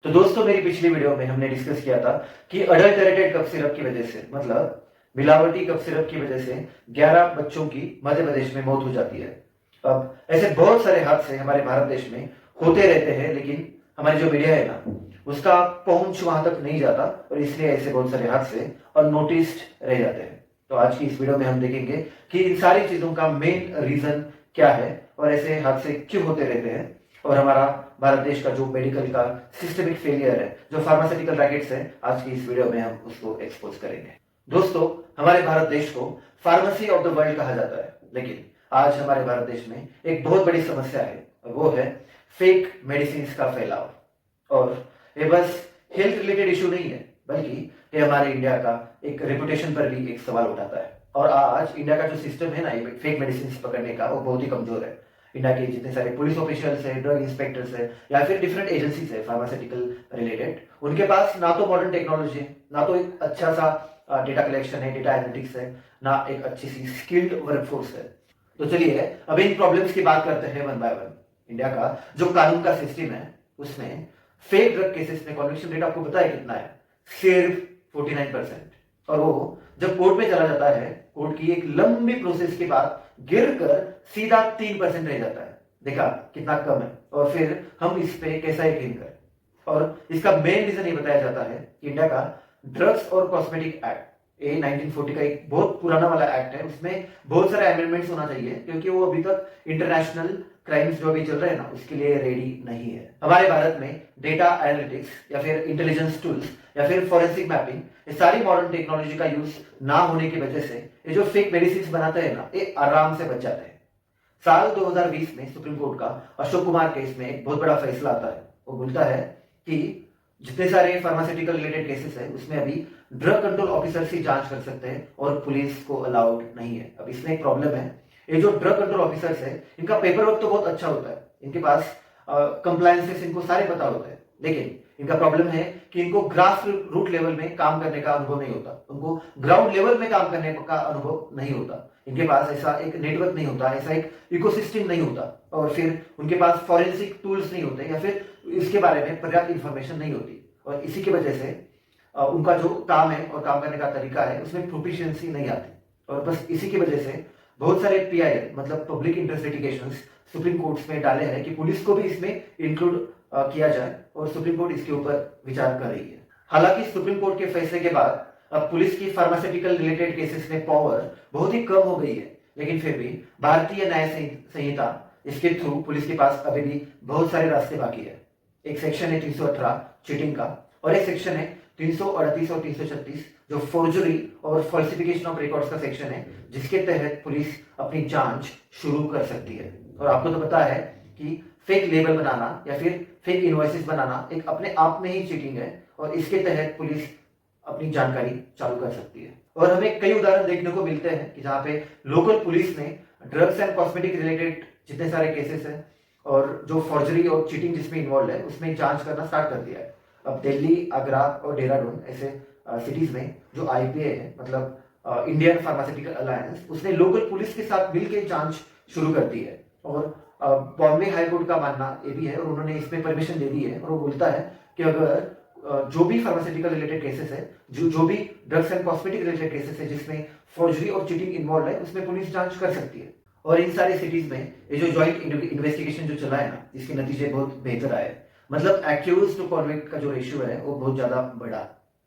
तो दोस्तों मेरी पिछली वीडियो में हमने डिस्कस किया था कि अडल्टरेटेड कफ सिरप की वजह से मतलब मिलावटी कफ सिरप की वजह से 11 बच्चों की मध्य प्रदेश में मौत हो जाती है। अब ऐसे बहुत सारे हादसे हमारे भारत देश में होते रहते हैं, लेकिन हमारी जो मीडिया है ना उसका पहुंच वहां तक नहीं जाता और इसलिए ऐसे बहुत सारे हादसे अननोटिस्ड रह जाते हैं। तो आज की इस वीडियो में हम देखेंगे कि इन सारी चीजों का मेन रीजन क्या है और ऐसे हादसे क्यों होते रहते हैं और हमारा भारत देश का जो मेडिकल का सिस्टमिक फेलियर है, जो फार्मास्यूटिकल रैकेट्स है, आज की इस वीडियो में हम उसको एक्सपोज करेंगे। दोस्तों, हमारे भारत देश को फार्मेसी ऑफ द वर्ल्ड कहा जाता है, लेकिन आज हमारे भारत देश में एक बहुत बड़ी समस्या है और वो है फेक मेडिसिन का फैलाव। और ये बस हेल्थ रिलेटेड इशू नहीं है, बल्कि ये हमारे इंडिया का एक रेपुटेशन पर भी एक सवाल उठाता है। और आज इंडिया का जो सिस्टम है ना फेक मेडिसिन पकड़ने का, वो बहुत ही कमजोर है। इंडिया के जितने सारे पुलिस ऑफिशियल्स है, ड्रग इंस्पेक्टर्स है या फिर डिफरेंट एजेंसीज है फार्मास्यूटिकल रिलेटेड, उनके पास ना तो मॉडर्न टेक्नोलॉजी है, ना तो एक अच्छा सा डेटा कलेक्शन है, डेटा एनालिटिक्स है, ना एक अच्छी सी स्किल्ड वर्कफोर्स है। तो चलिए अब इन प्रॉब्लम्स की बात करते हैं वन बाय वन। इंडिया का जो कानून का सिस्टम है उसमें फेक ड्रग केसेस में कॉन्विक्शन रेट आपको पता है कितना है? सिर्फ 49%। और वो जब कोर्ट में चला जाता है, कोर्ट की एक लंबी प्रोसेस के बाद गिरकर सीधा 3% रह जाता है। देखा कितना कम है। और फिर हम इस पे कैसा यकीन करें? और इसका मेन रीजन ये बताया जाता है कि इंडिया का ड्रग्स और कॉस्मेटिक एक्ट, ये 1940 का एक बहुत पुराना वाला एक्ट है, उसमें बहुत सारे अमेंडमेंट्स होना चाहिए क्योंकि वो अभी तक इंटरनेशनल क्राइम्स जो अभी चल रहे हैं ना उसके लिए रेडी नहीं है। हमारे भारत में डेटा एनालिटिक्स या फिर इंटेलिजेंस टूल्स या फिर फॉरेंसिक मैपिंग, ये सारी मॉडर्न टेक्नोलॉजी का यूज ना होने की वजह से ये जो फेक मेडिसिन बनाते हैं ना, ये आराम से बच जाते हैं। साल 2020 में सुप्रीम कोर्ट का अशोक कुमार केस में एक बहुत बड़ा फैसला आता है। वो बोलता है कि जितने सारे फार्मास्यूटिकल रिलेटेड केसेस है उसमें अभी ड्रग कंट्रोल ऑफिसर ही जांच कर सकते हैं और पुलिस को अलाउड नहीं है। अब इसमें एक प्रॉब्लम है, ये जो ड्रग कंट्रोल ऑफिसर्स है इनका पेपर वर्क तो बहुत अच्छा होता है, इनके पास कंप्लायंसेस इनको सारे पता होते हैं, लेकिन इनका प्रॉब्लम है कि इनको ग्रास रूट लेवल में काम करने का अनुभव नहीं होता, उनको ग्राउंड लेवल में काम करने का अनुभव नहीं होता, इनके पास ऐसा एक नेटवर्क नहीं होता, ऐसा एक इकोसिस्टम नहीं होता, और फिर उनके पास फॉरेंसिक टूल्स नहीं होते या फिर इसके बारे में पर्याप्त इंफॉर्मेशन नहीं होती। और इसी की वजह से उनका जो काम है और काम करने का तरीका है उसमें प्रोफिशिएंसी नहीं आती। और बस इसी की वजह से बहुत सारे पीआई मतलब public interest litigations supreme courts में डाले हैं कि पुलिस को भी इसमें इंक्लूड किया जाए, और सुप्रीम कोर्ट इसके ऊपर विचार कर रही है। हालांकि सुप्रीम कोर्ट के फैसले के बाद अब पुलिस की फार्मास्यूटिकल रिलेटेड केसेस में पावर बहुत ही कम हो गई है, लेकिन फिर भी भारतीय न्याय संहिता इसके थ्रू पुलिस के पास अभी भी बहुत सारे रास्ते बाकी है। एक सेक्शन है 318 चीटिंग का, और एक सेक्शन है 338 और 336 जो फोर्जरी और फॉल्सिफिकेशन ऑफ रिकॉर्ड्स का सेक्शन है, जिसके तहत पुलिस अपनी जांच शुरू कर सकती है। और आपको तो पता है कि फेक लेबल बनाना या फिर फेक इनवॉइसेस बनाना एक अपने आप में ही चीटिंग है, और इसके तहत पुलिस अपनी जानकारी चालू कर सकती है। और हमें कई उदाहरण देखने को मिलते हैं कि जहां पे लोकल पुलिस ने ड्रग्स एंड कॉस्मेटिक रिलेटेड जितने सारे केसेस हैं और जो फॉर्जरी और चीटिंग जिसमें इन्वॉल्व है उसमें जांच करना स्टार्ट कर दिया है। अब दिल्ली, आगरा और देहरादून ऐसे सिटीज में जो आईपीए है मतलब इंडियन फार्मास्यूटिकल अलायंस, उसने लोकल पुलिस के साथ मिलकर जांच शुरू कर दी है। और बॉम्बे हाई कोर्ट का मानना ये भी है और उन्होंने इसमें परमिशन दे दी है, और वो बोलता है कि अगर जो भी फार्मास्यूटिकल रिलेटेड केसेस है, जो भी drugs and cosmetic related cases है जिसमें फॉर्जरी और चीटिंग इन्वॉल्व है, उसमें पुलिस जांच कर सकती है। और इन सारी सिटीज में ये जो जॉइंट इन्वेस्टिगेशन जो चला है ना, इसके नतीजे बहुत बेहतर आए, मतलब एक्यूज टू कॉन्विक्ट का जो रेशियो है वो बहुत ज्यादा बढ़ा।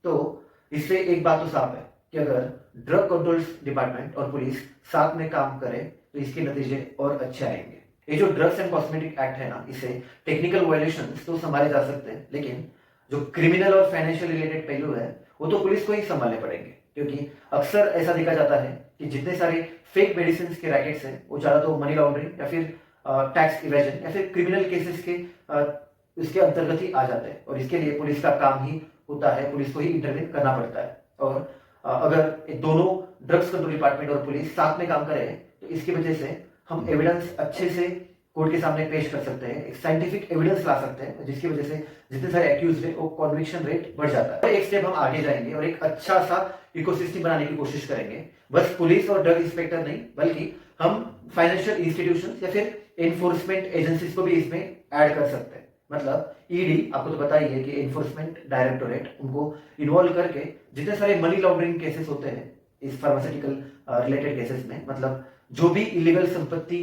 तो इससे एक बात तो साफ है कि अगर ड्रग कंट्रोल डिपार्टमेंट और पुलिस साथ में काम करें तो इसके नतीजे और अच्छे आएंगे। ये जो ड्रग्स एंड कॉस्मेटिक एक्ट है ना, इसे टेक्निकल वायलेशंस तो संभाले जा सकते हैं, लेकिन जो क्रिमिनल और फाइनेंशियल रिलेटेड पहलू है वो तो पुलिस को ही संभालने पड़ेंगे, क्योंकि अक्सर ऐसा देखा जाता है कि जितने सारे फेक मेडिसिन के रैकेट्स हैं वो ज्यादा तो मनी लॉन्ड्रिंग या फिर टैक्स इवेजन या फिर क्रिमिनल केसेस के उसके अंतर्गत ही आ जाते हैं, और इसके लिए पुलिस का काम ही होता है, पुलिस को ही इंटरवीन करना पड़ता है। और अगर दोनों ड्रग्स कंट्रोल डिपार्टमेंट और पुलिस साथ में काम करें तो इसकी वजह से हम एविडेंस अच्छे से कोर्ट के सामने पेश कर सकते हैं, एक साइंटिफिक एविडेंस ला सकते हैं, जिसकी वजह से जितने सारे एक्यूज है वो कॉन्विक्शन रेट बढ़ जाता है। एक स्टेप हम आगे जाएंगे और एक अच्छा सा इकोसिस्टम बनाने की कोशिश करेंगे। बस पुलिस और ड्रग इंस्पेक्टर नहीं, बल्कि हम फाइनेंशियल इंस्टीट्यूशंस या फिर एनफोर्समेंट एजेंसीज को भी इसमें ऐड कर सकते हैं। मतलब ईडी आपको तो पता ही है कि एनफोर्समेंट डायरेक्टोरेट, उनको इन्वॉल्व करके जितने सारे मनी लॉन्ड्रिंग केसेस होते हैं इस फार्मास्यूटिकल रिलेटेड केसेस में, मतलब जो भी इलीगल संपत्ति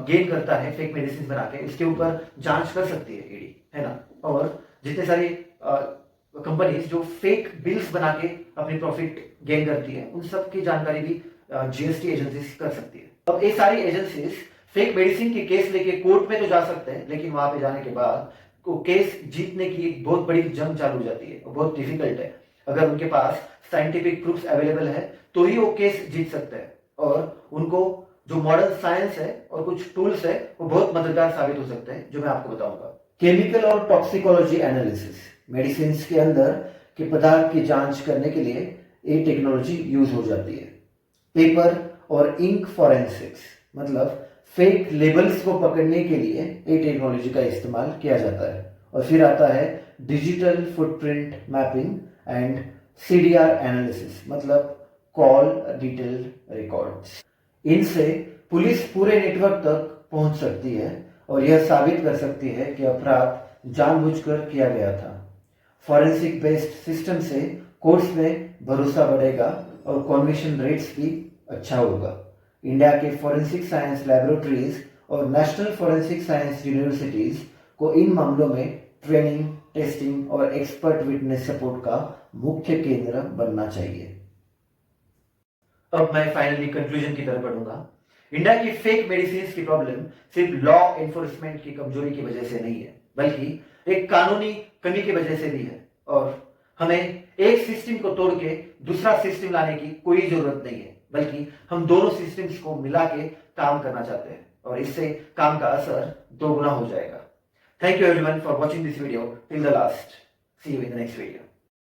गेन करता है फेक मेडिसिन बना के, उसके ऊपर जांच कर सकती है ईडी, है ना। और जितने सारे कंपनीज जो फेक बिल्स बना के अपनी प्रॉफिट गेन करती है, उन सब की जानकारी भी जीएसटी एजेंसीज कर सकती है। अब ये सारी एजेंसीज फेक मेडिसिन के केस लेके कोर्ट में तो जा सकते हैं, लेकिन वहां पे जाने के बाद को केस जीतने की एक बहुत बड़ी जंग चालू हो जाती है, बहुत डिफिकल्ट है। अगर उनके पास साइंटिफिक प्रूफ्स अवेलेबल है तो ही वो केस जीत सकते हैं, और उनको जो मॉडर्न साइंस है और कुछ टूल्स है वो बहुत मददगार साबित हो सकते हैं, जो मैं आपको बताऊंगा। केमिकल और टॉक्सिकोलॉजी एनालिसिस, मेडिसिन के अंदर के पदार्थ की जांच करने के लिए ये टेक्नोलॉजी यूज हो जाती है। पेपर और इंक फॉरेंसिक्स, मतलब फेक लेबल्स को पकड़ने के लिए ये टेक्नोलॉजी का इस्तेमाल किया जाता है। और फिर आता है digital footprint mapping and CDR analysis, मतलब कॉल डिटेल रिकॉर्ड्स। इनसे पुलिस पूरे नेटवर्क तक पहुंच सकती है और यह साबित कर सकती है कि अपराध जानबूझकर किया गया था। फॉरेंसिक बेस्ड सिस्टम से कोर्ट्स में भरोसा बढ़ेगा और कन्विक्शन रेट्स भी अच्छा होगा। इंडिया के फॉरेंसिक साइंस लैबोरेटरीज और नेशनल फॉरेंसिक साइंस यूनिवर्सिटीज को इन मामलों में ट्रेनिंग, टेस्टिंग और एक्सपर्ट विटनेस सपोर्ट का मुख्य केंद्र बनना चाहिए। अब मैं फाइनली कंक्लूजन की तरफ बढ़ूंगा। इंडिया की फेक मेडिसिन की प्रॉब्लम सिर्फ लॉ एनफोर्समेंट की कमजोरी की वजह से नहीं है, बल्कि एक कानूनी कमी की वजह से भी है। और हमें एक सिस्टम को तोड़ के दूसरा सिस्टम लाने की कोई जरूरत नहीं है, बल्कि हम दोनों सिस्टम्स को मिला के काम करना चाहते हैं, और इससे काम का असर दोगुना हो जाएगा। Thank you everyone for watching this video till the last. See you in the next video.